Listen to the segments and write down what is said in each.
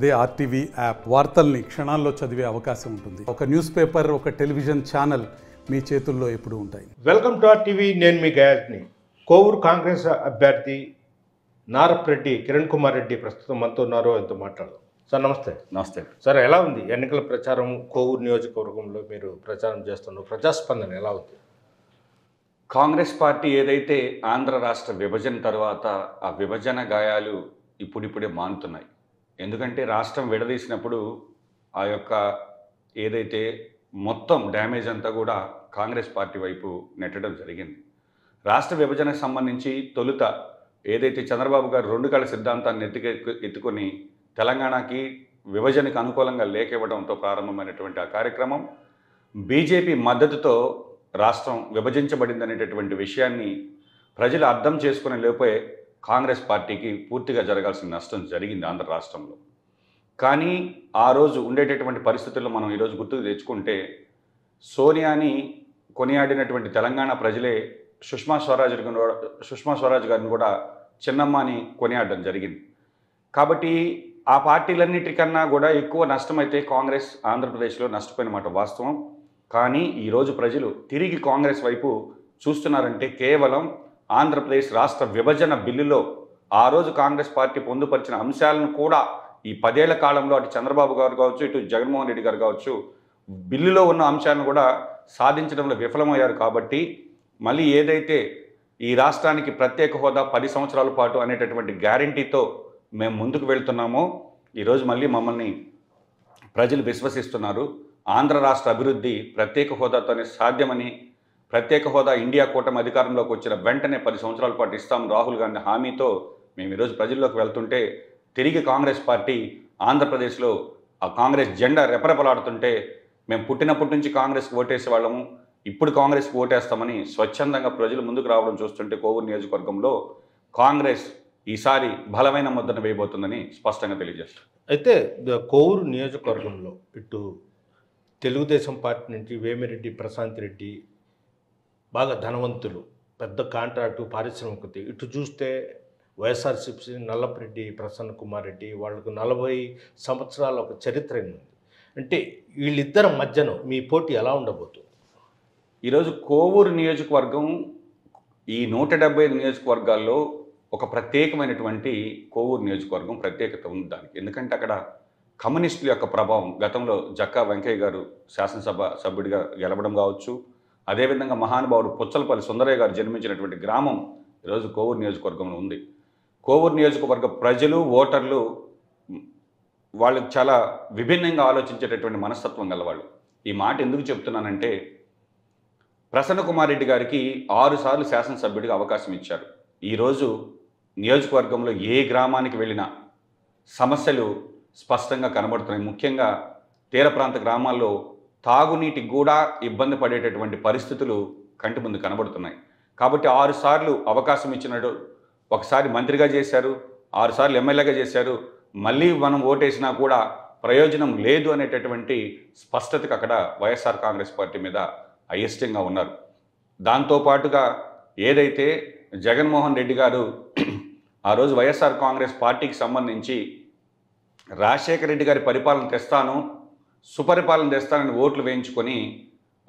అదే RTV app వార్తల్ని క్షణాల్లో చదివే అవకాశం ఉంటుంది. ఒక న్యూస్ పేపర్, ఒక టెలివిజన్ ఛానల్ మీ చేతుల్లో ఎప్పుడూ ఉంటాయి. Welcome to RTV. నేను మీ గయాజ్ని. కోవూరు కాంగ్రెస్ అభ్యర్థి నారప్రెడ్డి కిరణ్ కుమార్ రెడ్డి ప్రస్తుతం మనతో ఉన్నారు. ఆయనతో మాట్లాడదాం. సార్ నమస్తే. నమస్తే సార్, ఎలా ఉంది ఎన్నికల ప్రచారం? కోవూరు నియోజకవర్గంలో మీరు ప్రచారం చేస్తున్నారు, ప్రజాస్పందన ఎలా ఉంది? కాంగ్రెస్ పార్టీ ఏదైతే ఆంధ్ర రాష్ట్ర విభజన తర్వాత ఆ విభజన గాయాలు ఇప్పుడిప్పుడే మానుతున్నాయి. ఎందుకంటే రాష్ట్రం విడదీసినప్పుడు ఆ యొక్క ఏదైతే మొత్తం డ్యామేజ్ అంతా కూడా కాంగ్రెస్ పార్టీ వైపు నెట్టడం జరిగింది. రాష్ట్ర విభజనకు సంబంధించి తొలుత ఏదైతే చంద్రబాబు గారు 2 కళ సిద్ధాంతాన్ని ఎత్తుకొని తెలంగాణకి విభజనకు అనుకూలంగా లేఖ ఇవ్వడంతో ప్రారంభమైనటువంటి ఆ కార్యక్రమం బీజేపీ మద్దతుతో రాష్ట్రం విభజించబడిందనేటటువంటి విషయాన్ని ప్రజలు అర్థం చేసుకునే లోపే కాంగ్రెస్ పార్టీకి పూర్తిగా జరగాల్సిన నష్టం జరిగింది ఆంధ్ర రాష్ట్రంలో. కానీ ఆ రోజు ఉండేటటువంటి పరిస్థితుల్లో మనం ఈరోజు గుర్తుకు తెచ్చుకుంటే సోనియాని కొనియాడినటువంటి తెలంగాణ ప్రజలే సుష్మా స్వరాజ్ గారిని కూడా చిన్నమ్మ అని కొనియాడడం జరిగింది. కాబట్టి ఆ పార్టీలన్నిటికన్నా కూడా ఎక్కువ నష్టమైతే కాంగ్రెస్ ఆంధ్రప్రదేశ్లో నష్టపోయిన మాట వాస్తవం. కానీ ఈరోజు ప్రజలు తిరిగి కాంగ్రెస్ వైపు చూస్తున్నారంటే కేవలం ఆంధ్రప్రదేశ్ రాష్ట్ర విభజన బిల్లులో ఆ రోజు కాంగ్రెస్ పార్టీ పొందుపరిచిన అంశాలను కూడా ఈ 10 ఏళ్ల కాలంలో అటు చంద్రబాబు గారు కావచ్చు, ఇటు జగన్మోహన్ రెడ్డి గారు కావచ్చు, బిల్లులో ఉన్న అంశాలను కూడా సాధించడంలో విఫలమయ్యారు. కాబట్టి మళ్ళీ ఏదైతే ఈ రాష్ట్రానికి ప్రత్యేక హోదా 10 సంవత్సరాల పాటు అనేటటువంటి గ్యారంటీతో మేము ముందుకు వెళ్తున్నామో ఈరోజు మళ్ళీ మమ్మల్ని ప్రజలు విశ్వసిస్తున్నారు. ఆంధ్ర రాష్ట్ర అభివృద్ధి ప్రత్యేక హోదాతోనే సాధ్యమని, ప్రత్యేక హోదా ఇండియా కూటమి అధికారంలోకి వచ్చిన వెంటనే 10 సంవత్సరాల పాటు ఇస్తాం రాహుల్ గాంధీ హామీతో మేము ఈరోజు ప్రజల్లోకి వెళ్తుంటే తిరిగి కాంగ్రెస్ పార్టీ ఆంధ్రప్రదేశ్లో ఆ కాంగ్రెస్ జెండా రెపరెపలాడుతుంటే మేము పుట్టినప్పటి నుంచి కాంగ్రెస్కి ఓటేసే వాళ్ళము, ఇప్పుడు కాంగ్రెస్కి ఓటేస్తామని స్వచ్ఛందంగా ప్రజలు ముందుకు రావడం చూస్తుంటే కోవూరు నియోజకవర్గంలో కాంగ్రెస్ ఈసారి బలమైన ముద్దను వేయబోతుందని స్పష్టంగా తెలియజేస్తారు. అయితే కోవూరు నియోజకవర్గంలో ఇటు తెలుగుదేశం పార్టీ నుంచి వేమిరెడ్డి ప్రశాంత్ రెడ్డి బాగా ధనవంతులు, పెద్ద కాంట్రాక్టు, పారిశ్రామికత. ఇటు చూస్తే వైఎస్ఆర్సీపీ నల్లపరెడ్డి ప్రసన్న కుమార్ రెడ్డి, వాళ్ళకు 40 సంవత్సరాల ఒక చరిత్ర ఉంది. అంటే వీళ్ళిద్దరి మధ్యన మీ పోటీ ఎలా ఉండబోతుంది? ఈరోజు కోవూరు నియోజకవర్గం ఈ 175 నియోజకవర్గాల్లో ఒక ప్రత్యేకమైనటువంటి కోవూరు నియోజకవర్గం ప్రత్యేకత ఉంది దానికి. ఎందుకంటే అక్కడ కమ్యూనిస్టుల యొక్క ప్రభావం, గతంలో జక్కా వెంకయ్య గారు శాసనసభ సభ్యుడిగా గెలవడం కావచ్చు, అదేవిధంగా మహానుభావుడు పుచ్చలపల్లి సుందరయ్య గారు జన్మించినటువంటి గ్రామం ఈరోజు కోవూరు నియోజకవర్గంలో ఉంది. కోవూరు నియోజకవర్గ ప్రజలు, ఓటర్లు వాళ్ళు చాలా విభిన్నంగా ఆలోచించేటటువంటి మనస్తత్వం గలవాళ్ళు. ఈ మాట ఎందుకు చెప్తున్నానంటే ప్రసన్న కుమార్ రెడ్డి గారికి 6 సార్లు శాసనసభ్యుడిగా అవకాశం ఇచ్చారు. ఈరోజు నియోజకవర్గంలో ఏ గ్రామానికి వెళ్ళినా సమస్యలు స్పష్టంగా కనబడుతున్నాయి. ముఖ్యంగా తీర ప్రాంత గ్రామాల్లో తాగునీటికి కూడా ఇబ్బంది పడేటటువంటి పరిస్థితులు కంటి ముందు కనబడుతున్నాయి. కాబట్టి 6 సార్లు అవకాశం ఇచ్చినట్టు, ఒకసారి మంత్రిగా చేశారు, 6 సార్లు ఎమ్మెల్యేగా చేశారు, మళ్ళీ మనం ఓటేసినా కూడా ప్రయోజనం లేదు అనేటటువంటి స్పష్టతకు అక్కడ వైఎస్ఆర్ కాంగ్రెస్ పార్టీ మీద అయిష్టంగా ఉన్నారు. దాంతోపాటుగా ఏదైతే జగన్మోహన్ రెడ్డి గారు ఆ రోజు వైఎస్ఆర్ కాంగ్రెస్ పార్టీకి సంబంధించి రాజశేఖర రెడ్డి గారి పరిపాలన తెస్తాను, సుపరిపాలన తెస్తానని ఓట్లు వేయించుకొని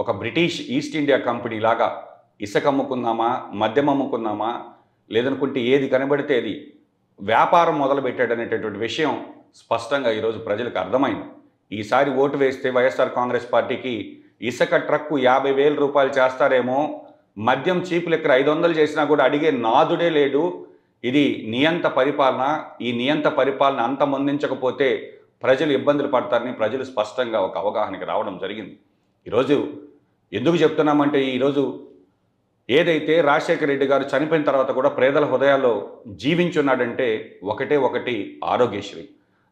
ఒక బ్రిటిష్ ఈస్ట్ ఇండియా కంపెనీ లాగా ఇసుక అమ్ముకుందామా, మద్యం అమ్ముకుందామా, లేదనుకుంటే ఏది కనబడితే అది వ్యాపారం మొదలుపెట్టాడనేటటువంటి విషయం స్పష్టంగా ఈరోజు ప్రజలకు అర్థమైంది. ఈసారి ఓటు వేస్తే వైఎస్ఆర్ కాంగ్రెస్ పార్టీకి ఇసుక ట్రక్కు 50,000 రూపాయలు చేస్తారేమో, మద్యం చీపు లెక్కర 500 చేసినా కూడా అడిగే నాదుడే లేడు. ఇది నియంత పరిపాలన. ఈ నియంత పరిపాలన అంతమొందించకపోతే ప్రజలు ఇబ్బందులు పడతారని ప్రజలు స్పష్టంగా ఒక అవగాహనకి రావడం జరిగింది. ఈరోజు ఎందుకు చెప్తున్నామంటే ఈరోజు ఏదైతే రాజశేఖర రెడ్డి గారు చనిపోయిన తర్వాత కూడా పేదల హృదయాల్లో జీవించున్నాడంటే ఒకటి ఆరోగ్యశ్రీ.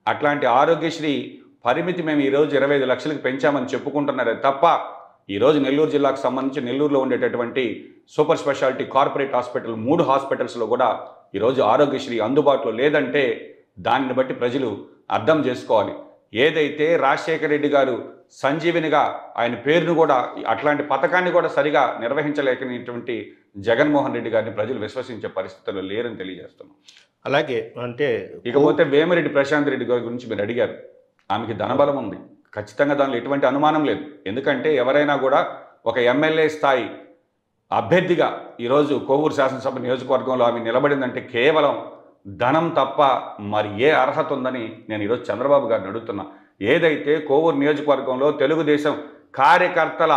అట్లాంటి ఆరోగ్యశ్రీ పరిమితి మేము ఈరోజు 25 లక్షలకు పెంచామని చెప్పుకుంటున్నారే తప్ప ఈరోజు నెల్లూరు జిల్లాకు సంబంధించి నెల్లూరులో ఉండేటటువంటి సూపర్ స్పెషాలిటీ కార్పొరేట్ హాస్పిటల్ 3 హాస్పిటల్స్లో కూడా ఈరోజు ఆరోగ్యశ్రీ అందుబాటులో లేదంటే దానిని బట్టి ప్రజలు అర్థం చేసుకోవాలి. ఏదైతే రాజశేఖర రెడ్డి గారు సంజీవినిగా ఆయన పేరును కూడా అట్లాంటి పథకాన్ని కూడా సరిగా నిర్వహించలేకనేటువంటి జగన్మోహన్ రెడ్డి గారిని ప్రజలు విశ్వసించే పరిస్థితుల్లో లేరని తెలియజేస్తున్నాం. అలాగే అంటే ఇకపోతే వేమిరెడ్డి ప్రశాంత్ రెడ్డి గారి గురించి మీరు అడిగారు. ఆమెకి ధనబలం ఉంది, ఖచ్చితంగా దానిలో ఎటువంటి అనుమానం లేదు. ఎందుకంటే ఎవరైనా కూడా ఒక ఎమ్మెల్యే స్థాయి అభ్యర్థిగా ఈరోజు కోవూరు శాసనసభ నియోజకవర్గంలో ఆమె నిలబడిందంటే కేవలం ధనం తప్ప మరి ఏ అర్హత ఉందని నేను ఈరోజు చంద్రబాబు గారిని అడుగుతున్నా. ఏదైతే కోవూరు నియోజకవర్గంలో తెలుగుదేశం కార్యకర్తల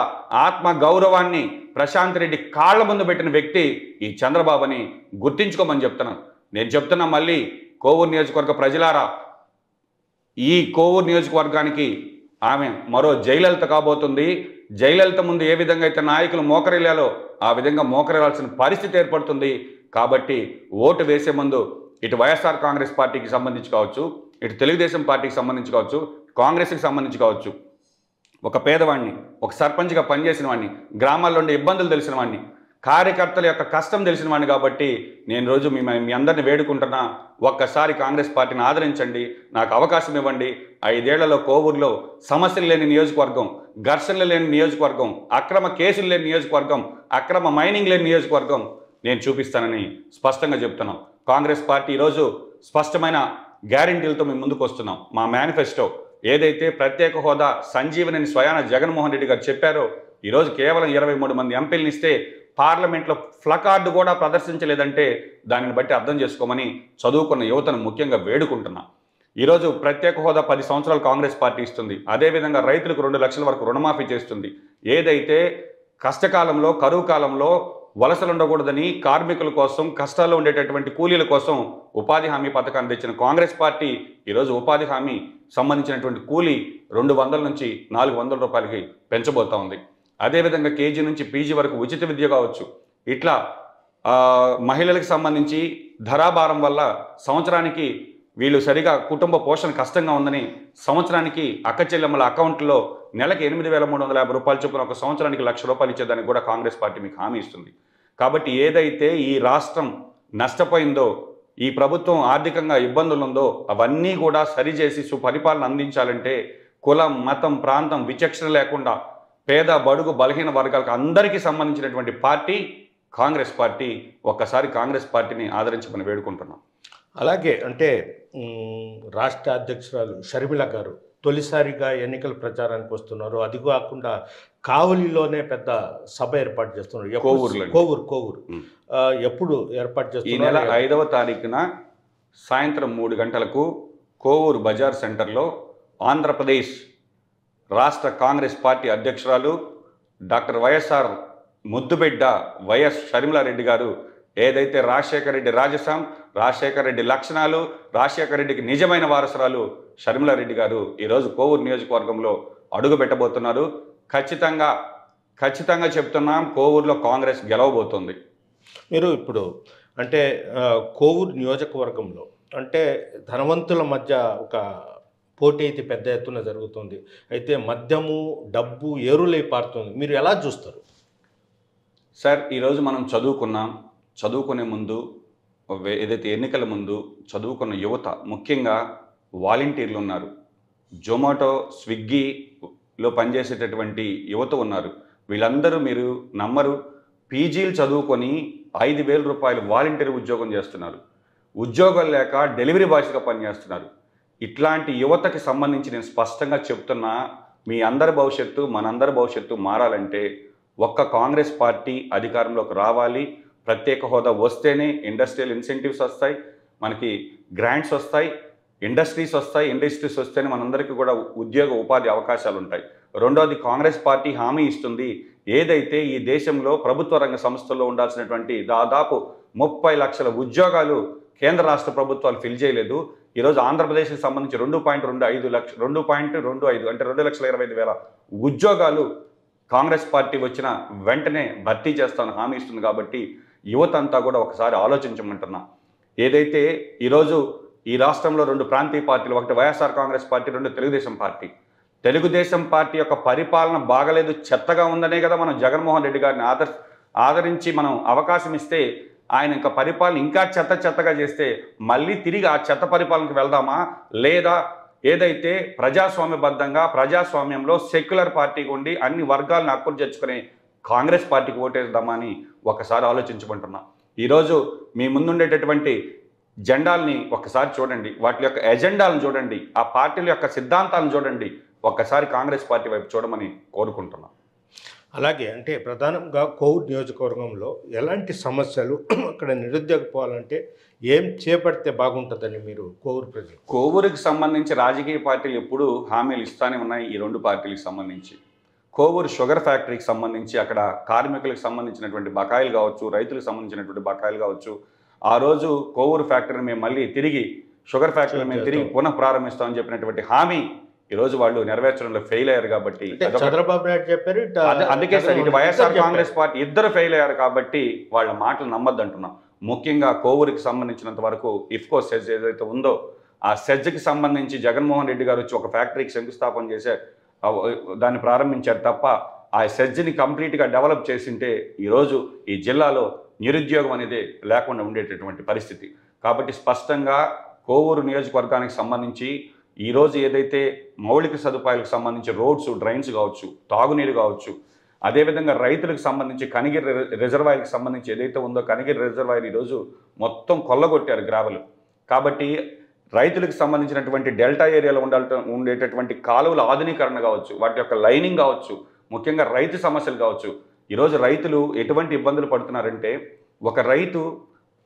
ఆత్మ గౌరవాన్ని ప్రశాంత్ రెడ్డి కాళ్ల ముందు పెట్టిన వ్యక్తి ఈ చంద్రబాబుని గుర్తించుకోమని చెప్తున్నాను. నేను చెప్తున్నా మళ్ళీ, కోవూరు నియోజకవర్గ ప్రజలారా, ఈ కోవూరు నియోజకవర్గానికి ఆమె మరో జయలలిత కాబోతుంది. జయలలిత ముందు ఏ విధంగా అయితే నాయకులు మోకరిల్లాలో ఆ విధంగా మోకరిల్లాల్సిన పరిస్థితి ఏర్పడుతుంది. కాబట్టి ఓటు వేసే ముందు ఇటు వైఎస్ఆర్ కాంగ్రెస్ పార్టీకి సంబంధించి కావచ్చు, ఇటు తెలుగుదేశం పార్టీకి సంబంధించి కావచ్చు, కాంగ్రెస్కి సంబంధించి కావచ్చు, ఒక పేదవాడిని, ఒక సర్పంచ్గా పనిచేసిన వాడిని, గ్రామాల్లో ఉండే ఇబ్బందులు తెలిసిన వాడిని, కార్యకర్తల యొక్క కష్టం తెలిసిన వాడిని కాబట్టి నేను రోజు మీ అందరిని వేడుకుంటున్నా, ఒక్కసారి కాంగ్రెస్ పార్టీని ఆదరించండి, నాకు అవకాశం ఇవ్వండి. 5 ఏళ్లలో కోవూరులో సమస్యలు లేని నియోజకవర్గం, ఘర్షణలు లేని నియోజకవర్గం, అక్రమ కేసులు లేని నియోజకవర్గం, అక్రమ మైనింగ్ లేని నియోజకవర్గం నేను చూపిస్తానని స్పష్టంగా చెప్తున్నాం. కాంగ్రెస్ పార్టీ ఈరోజు స్పష్టమైన గ్యారెంటీలతో మేము ముందుకు వస్తున్నాం. మా మేనిఫెస్టో ఏదైతే ప్రత్యేక హోదా సంజీవని స్వయాన జగన్మోహన్ రెడ్డి గారు చెప్పారో, ఈరోజు కేవలం 23 మంది ఎంపీలను ఇస్తే పార్లమెంట్లో ప్లకార్డు కూడా ప్రదర్శించలేదంటే దానిని బట్టి అర్థం చేసుకోమని చదువుకున్న యువతను ముఖ్యంగా వేడుకుంటున్నా. ఈరోజు ప్రత్యేక హోదా 10 సంవత్సరాలు కాంగ్రెస్ పార్టీ ఇస్తుంది. అదేవిధంగా రైతులకు 2 లక్షల వరకు రుణమాఫీ చేస్తుంది. ఏదైతే కష్టకాలంలో, కరువు కాలంలో వలసలు ఉండకూడదని కార్మికుల కోసం, కష్టాల్లో ఉండేటటువంటి కూలీల కోసం ఉపాధి హామీ పథకాన్ని తెచ్చిన కాంగ్రెస్ పార్టీ ఈరోజు ఉపాధి హామీ సంబంధించినటువంటి కూలీ 200 నుంచి 400 రూపాయలకి పెంచబోతా ఉంది. అదేవిధంగా కేజీ నుంచి పీజీ వరకు ఉచిత విద్య కావచ్చు. ఇట్లా మహిళలకు సంబంధించి ధరాభారం వల్ల సంవత్సరానికి వీళ్ళు సరిగా కుటుంబ పోషణ కష్టంగా ఉందని సంవత్సరానికి అక్క చెల్లెమ్మల అకౌంట్లో నెలకి 8,350 రూపాయలు చొప్పున ఒక సంవత్సరానికి 1,00,000 రూపాయలు ఇచ్చేదానికి కూడా కాంగ్రెస్ పార్టీ మీకు హామీ ఇస్తుంది. కాబట్టి ఏదైతే ఈ రాష్ట్రం నష్టపోయిందో, ఈ ప్రభుత్వం ఆర్థికంగా ఇబ్బందులు ఉందో అవన్నీ కూడా సరిచేసి సుపరిపాలన అందించాలంటే కులం, మతం, ప్రాంతం విచక్షణ లేకుండా పేద, బడుగు, బలహీన వర్గాలకు అందరికీ సంబంధించినటువంటి పార్టీ కాంగ్రెస్ పార్టీ. ఒక్కసారి కాంగ్రెస్ పార్టీని ఆదరించమని వేడుకుంటున్నాం. అలాగే అంటే రాష్ట్ర అధ్యక్షురాలు షర్మిల గారు తొలిసారిగా ఎన్నికల ప్రచారానికి వస్తున్నారు. అది కాకుండా కావలిలోనే పెద్ద సభ ఏర్పాటు చేస్తున్నారు. కోవూరు ఎప్పుడు ఏర్పాటు చేస్తున్నారు? ఈ నెల 5వ తారీఖున సాయంత్రం 3 గంటలకు కోవూరు బజార్ సెంటర్లో ఆంధ్రప్రదేశ్ రాష్ట్ర కాంగ్రెస్ పార్టీ అధ్యక్షురాలు డాక్టర్ వైఎస్ఆర్ ముద్దుబిడ్డ వైఎస్ షర్మిలారెడ్డి గారు ఏదైతే రాజశేఖర రెడ్డి రాజసం, రాజశేఖర రెడ్డి లక్షణాలు, రాజశేఖర రెడ్డికి నిజమైన వారసురాలు షర్మిలారెడ్డి గారు ఈరోజు కోవూరు నియోజకవర్గంలో అడుగు పెట్టబోతున్నారు. ఖచ్చితంగా చెప్తున్నాం, కోవూరులో కాంగ్రెస్ గెలవబోతుంది. మీరు ఇప్పుడు అంటే కోవూరు నియోజకవర్గంలో అంటే ధనవంతుల మధ్య ఒక పోటీ అయితే పెద్ద ఎత్తున జరుగుతుంది. అయితే మద్యము, డబ్బు ఏరులై పారుతుంది. మీరు ఎలా చూస్తారు సార్? ఈరోజు మనం చదువుకునే ముందు, ఏదైతే ఎన్నికల ముందు చదువుకున్న యువత, ముఖ్యంగా వాలంటీర్లు ఉన్నారు, జొమాటో, స్విగ్గీలో పనిచేసేటటువంటి యువత ఉన్నారు. వీళ్ళందరూ మీరు నమ్మరు, పీజీలు చదువుకొని 5,000 రూపాయలు వాలంటీర్ ఉద్యోగం చేస్తున్నారు. ఉద్యోగం లేక డెలివరీ బాయ్స్గా పనిచేస్తున్నారు. ఇట్లాంటి యువతకి సంబంధించి నేను స్పష్టంగా చెప్తున్నా, మీ అందరి భవిష్యత్తు, మనందరి భవిష్యత్తు మారాలంటే ఒక్క కాంగ్రెస్ పార్టీ అధికారంలోకి రావాలి. ప్రత్యేక హోదా వస్తేనే ఇండస్ట్రియల్ ఇన్సెంటివ్స్ వస్తాయి, మనకి గ్రాంట్స్ వస్తాయి, ఇండస్ట్రీస్ వస్తేనే మనందరికీ కూడా ఉద్యోగ ఉపాధి అవకాశాలు ఉంటాయి. రెండోది, కాంగ్రెస్ పార్టీ హామీ ఇస్తుంది, ఏదైతే ఈ దేశంలో ప్రభుత్వ రంగ సంస్థల్లో ఉండాల్సినటువంటి దాదాపు 30 లక్షల ఉద్యోగాలు కేంద్ర రాష్ట్ర ప్రభుత్వాలు ఫిల్ చేయలేదు. ఈరోజు ఆంధ్రప్రదేశ్కి సంబంధించి 2.25 అంటే 2,25,000 ఉద్యోగాలు కాంగ్రెస్ పార్టీ వచ్చిన వెంటనే భర్తీ చేస్తామని హామీ ఇస్తుంది. కాబట్టి యువత అంతా కూడా ఒకసారి ఆలోచించమంటున్నా. ఏదైతే ఈరోజు ఈ రాష్ట్రంలో 2 ప్రాంతీయ పార్టీలు, ఒకటి YSR Congress party, 2 Telugu Desam party. Telugu Desam party యొక్క పరిపాలన బాగలేదు, చెత్తగా ఉందనే కదా మనం జగన్మోహన్ రెడ్డి గారిని ఆదరించి మనం అవకాశం ఇస్తే ఆయన ఇంకా పరిపాలన ఇంకా చెత్తగా చేస్తే మళ్ళీ తిరిగి ఆ చెత్త పరిపాలనకు వెళ్దామా, లేదా ఏదైతే ప్రజాస్వామ్యబద్ధంగా ప్రజాస్వామ్యంలో సెక్యులర్ పార్టీకి ఉండి అన్ని వర్గాలను హక్కులు చేర్చుకునే కాంగ్రెస్ పార్టీకి ఓటేద్దామా అని ఒకసారి ఆలోచించమంటున్నా. ఈరోజు మీ ముందుండేటటువంటి జెండాల్ని ఒక్కసారి చూడండి, వాటి యొక్క ఎజెండాలను చూడండి, ఆ పార్టీల యొక్క సిద్ధాంతాలను చూడండి, ఒక్కసారి కాంగ్రెస్ పార్టీ వైపు చూడమని కోరుకుంటున్నాం. అలాగే అంటే ప్రధానంగా కోవూరు నియోజకవర్గంలో ఎలాంటి సమస్యలు అక్కడ నిరుద్యోగపోవాలంటే ఏం చేపడితే బాగుంటుందని మీరు కోవూరు ప్రజలు? కోవూరుకి సంబంధించి రాజకీయ పార్టీలు ఎప్పుడూ హామీలు ఇస్తానే ఉన్నాయి. ఈ రెండు పార్టీలకు సంబంధించి కోవూరు షుగర్ ఫ్యాక్టరీకి సంబంధించి అక్కడ కార్మికులకు సంబంధించినటువంటి బకాయిలు కావచ్చు, రైతులకు సంబంధించినటువంటి బకాయిలు కావచ్చు, ఆ రోజు కోవూరు ఫ్యాక్టరీని మేము మళ్ళీ తిరిగి షుగర్ ఫ్యాక్టరీని మేము తిరిగి పునః ప్రారంభిస్తామని చెప్పినటువంటి హామీ ఈరోజు వాళ్ళు నెరవేర్చడంలో ఫెయిల్ అయ్యారు. కాబట్టి చంద్రబాబు నాయుడు చెప్పారు, అందుకే సార్ ఇటు వైఎస్ఆర్ కాంగ్రెస్ పార్టీ ఇద్దరు ఫెయిల్ అయ్యారు. కాబట్టి వాళ్ళ మాటలు నమ్మద్దంటున్నాం. ముఖ్యంగా కోవూరుకి సంబంధించినంత వరకు ఇఫ్కో సెజ్ ఏదైతే ఉందో ఆ సెజ్కి సంబంధించి జగన్మోహన్ రెడ్డి గారు వచ్చి ఒక ఫ్యాక్టరీకి శంకుస్థాపన చేసే దాన్ని ప్రారంభించారు తప్ప ఆ సెజ్ని కంప్లీట్గా డెవలప్ చేసింటే ఈరోజు ఈ జిల్లాలో నిరుద్యోగం అనేది లేకుండా ఉండేటటువంటి పరిస్థితి. కాబట్టి స్పష్టంగా కోవూరు నియోజకవర్గానికి సంబంధించి ఈరోజు ఏదైతే మౌలిక సదుపాయాలకు సంబంధించి రోడ్స్, డ్రైన్స్ కావచ్చు, తాగునీరు కావచ్చు, అదేవిధంగా రైతులకు సంబంధించి కనిగిరి రిజర్వాయర్కి సంబంధించి ఏదైతే ఉందో కనిగిరి రిజర్వాయర్ ఈరోజు మొత్తం కొల్లగొట్టారు గ్రావెల్. కాబట్టి రైతులకు సంబంధించినటువంటి డెల్టా ఏరియాలో ఉండేటటువంటి కాలువల ఆధునీకరణ కావచ్చు, వాటి యొక్క లైనింగ్ కావచ్చు, ముఖ్యంగా రైతు సమస్యలు కావచ్చు. ఈరోజు రైతులు ఎటువంటి ఇబ్బందులు పడుతున్నారంటే, ఒక రైతు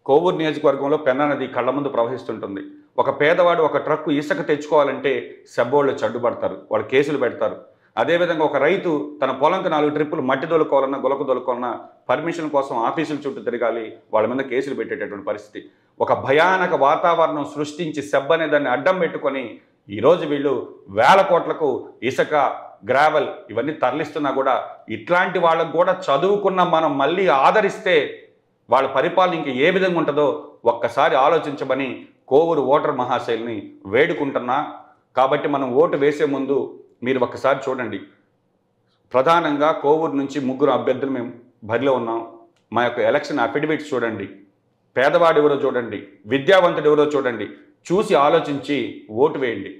కోవూరు నియోజకవర్గంలో పెన్నా నది కళ్ళ ముందు ప్రవహిస్తుంటుంది. ఒక పేదవాడు ఒక ట్రక్కు ఇసుక తెచ్చుకోవాలంటే సెబ్బోళ్ళు చడ్డుపడతారు, వాళ్ళు కేసులు పెడతారు. అదేవిధంగా ఒక రైతు తన పొలంకి 4 ట్రిప్పులు మట్టి దొలుకోవాలన్నా, గులక దొలుకోవాలన్నా పర్మిషన్ కోసం ఆఫీసుల చుట్టూ తిరగాలి, వాళ్ళ మీద కేసులు పెట్టేటటువంటి పరిస్థితి. ఒక భయానక వాతావరణం సృష్టించి సెబ్ అనే దాన్ని అడ్డం పెట్టుకొని ఈరోజు వీళ్ళు వేల కోట్లకు ఇసుక, గ్రావెల్ ఇవన్నీ తరలిస్తున్నా కూడా ఇట్లాంటి వాళ్ళకు కూడా చదువుకున్న మనం మళ్ళీ ఆదరిస్తే వాళ్ళ పరిపాలన ఇంక ఏ విధంగా ఉంటుందో ఒక్కసారి ఆలోచించమని కోవూరు ఓటర్ మహాశైల్ని వేడుకుంటున్నా. కాబట్టి మనం ఓటు వేసే ముందు మీరు ఒక్కసారి చూడండి. ప్రధానంగా కోవూరు నుంచి 3 అభ్యర్థులు మేము బరిలో ఉన్నాం. మా యొక్క ఎలక్షన్ అఫిడవిట్స్ చూడండి, పేదవాడు ఎవరో చూడండి, విద్యావంతుడు ఎవరో చూడండి, చూసి ఆలోచించి ఓటు వేయండి.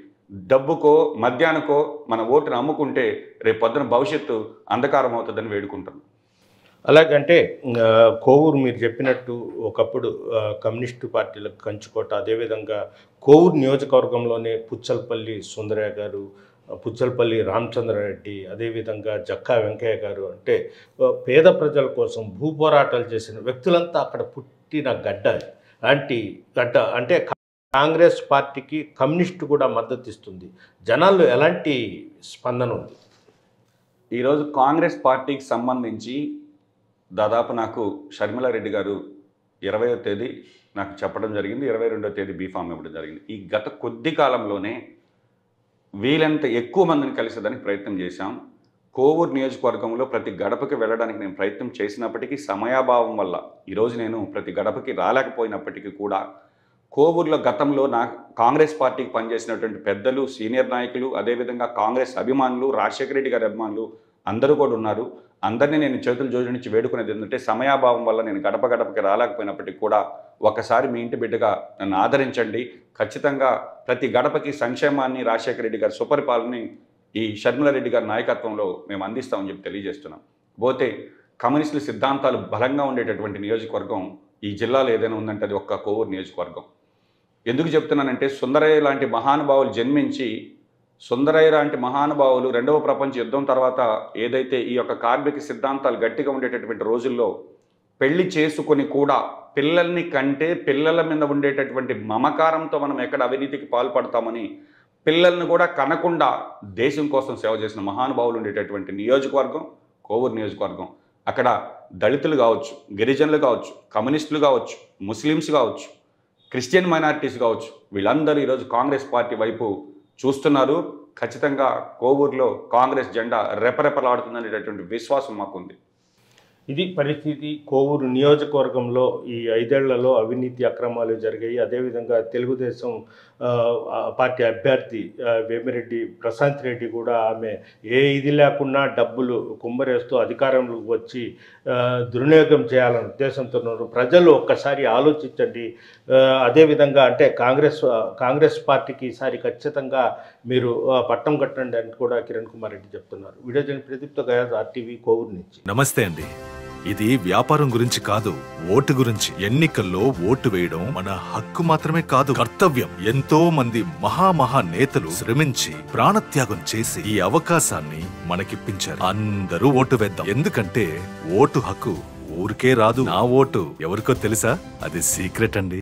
డబ్బుకో మద్యానికో మన ఓటును అమ్ముకుంటే రేపు పొద్దున భవిష్యత్తు అంధకారం అవుతుందని వేడుకుంటున్నాం. అలాగంటే కోవూరు మీరు చెప్పినట్టు ఒకప్పుడు కమ్యూనిస్టు పార్టీలకు కంచుకోట, అదేవిధంగా కోవూరు నియోజకవర్గంలోనే పుచ్చలపల్లి సుందరయ్య గారు, పుచ్చలపల్లి రామచంద్రారెడ్డి, అదేవిధంగా జక్కా వెంకయ్య గారు, అంటే పేద ప్రజల కోసం భూపోరాటాలు చేసిన వ్యక్తులంతా అక్కడ పుట్టిన గడ్డ. అంటే కాంగ్రెస్ పార్టీకి కమ్యూనిస్టు కూడా మద్దతు ఇస్తుంది. జనాల్లో ఎలాంటి స్పందన ఉంది? ఈరోజు కాంగ్రెస్ పార్టీకి సంబంధించి దాదాపు నాకు షర్మిలారెడ్డి గారు 20వ తేదీ నాకు చెప్పడం జరిగింది, 22వ తేదీ బీఫామ్ ఇవ్వడం జరిగింది. ఈ గత కొద్ది కాలంలోనే వీలంత ఎక్కువ మందిని కలిసేదానికి ప్రయత్నం చేశాం. కోవూరు నియోజకవర్గంలో ప్రతి గడపకి వెళ్ళడానికి నేను ప్రయత్నం చేసినప్పటికీ సమయాభావం వల్ల ఈరోజు నేను ప్రతి గడపకి రాలేకపోయినప్పటికీ కూడా కోవూరులో గతంలో కాంగ్రెస్ పార్టీకి పనిచేసినటువంటి పెద్దలు, సీనియర్ నాయకులు, అదేవిధంగా కాంగ్రెస్ అభిమానులు, రాజశేఖర రెడ్డి గారి అభిమానులు అందరూ కూడా ఉన్నారు. అందరినీ నేను చేతులు జోడించి వేడుకునేది ఏంటంటే, సమయాభావం వల్ల నేను గడప గడపకి రాలేకపోయినప్పటికీ కూడా ఒక్కసారి మీ ఇంటి బిడ్డగా నన్ను ఆదరించండి. ఖచ్చితంగా ప్రతి గడపకి సంక్షేమాన్ని, రాజశేఖర రెడ్డి గారి సుపరిపాలనని ఈ షర్మిలారెడ్డి గారి నాయకత్వంలో మేము అందిస్తామని చెప్పి తెలియజేస్తున్నాం. పోతే కమ్యూనిస్టుల సిద్ధాంతాలు బలంగా ఉండేటటువంటి నియోజకవర్గం ఈ జిల్లాలో ఏదైనా ఉందంటే అది ఒక్క కోవూరు నియోజకవర్గం. ఎందుకు చెప్తున్నానంటే, సుందరయ్య లాంటి మహానుభావులు జన్మించి, సుందరయ్య లాంటి మహానుభావులు 2వ ప్రపంచ యుద్ధం తర్వాత ఏదైతే ఈ యొక్క కార్మిక సిద్ధాంతాలు గట్టిగా ఉండేటటువంటి రోజుల్లో పెళ్లి చేసుకొని కూడా పిల్లల్ని కంటే పిల్లల మీద ఉండేటటువంటి మమకారంతో మనం ఎక్కడ అవినీతికి పాల్పడతామని పిల్లల్ని కూడా కనకుండా దేశం కోసం సేవ చేసిన మహానుభావులు ఉండేటటువంటి నియోజకవర్గం కోవూరు నియోజకవర్గం. అక్కడ దళితులు కావచ్చు, గిరిజనులు కావచ్చు, కమ్యూనిస్టులు కావచ్చు, ముస్లిమ్స్ కావచ్చు, క్రిస్టియన్ మైనారిటీస్ కావచ్చు, వీళ్ళందరూ ఈరోజు కాంగ్రెస్ పార్టీ వైపు చూస్తున్నారు. ఖచ్చితంగా కోవూరులో కాంగ్రెస్ జెండా రెపరెపలాడుతుందనేటటువంటి విశ్వాసం మాకుంది. ఇది పరిస్థితి. కోవూరు నియోజకవర్గంలో ఈ 5 ఏళ్లలో అవినీతి అక్రమాలు జరిగాయి. అదేవిధంగా తెలుగుదేశం పార్టీ అభ్యర్థి వేమిరెడ్డి ప్రశాంత్ రెడ్డి కూడా ఆమె ఇది లేకుండా డబ్బులు కుమ్మరేస్తూ అధికారంలోకి వచ్చి దుర్వినియోగం చేయాలనే ఉద్దేశంతో ఉన్నారు. ప్రజలు ఒక్కసారి ఆలోచించండి. అదేవిధంగా అంటే కాంగ్రెస్ పార్టీకి ఈసారి ఖచ్చితంగా మీరు పట్టం కట్టండి అని కూడా కిరణ్ కుమార్ రెడ్డి చెప్తున్నారు. వీడియో జర్నలిస్ట్ ప్రదీప్తో గయాజ్, RTV కోవూరు నుంచి. నమస్తే అండి. ఇది వ్యాపారం గురించి కాదు, ఓటు గురించి. ఎన్నికల్లో ఓటు వేయడం మన హక్కు మాత్రమే కాదు, కర్తవ్యం. ఎంతో మంది మహా నేతలు శ్రమించి ప్రాణత్యాగం చేసి ఈ అవకాశాన్ని మనకిప్పించారు. అందరూ ఓటు వేద్దాం, ఎందుకంటే ఓటు హక్కు ఊరికే రాదు. నా ఓటు ఎవరికో తెలుసా? అది సీక్రెట్ అండి.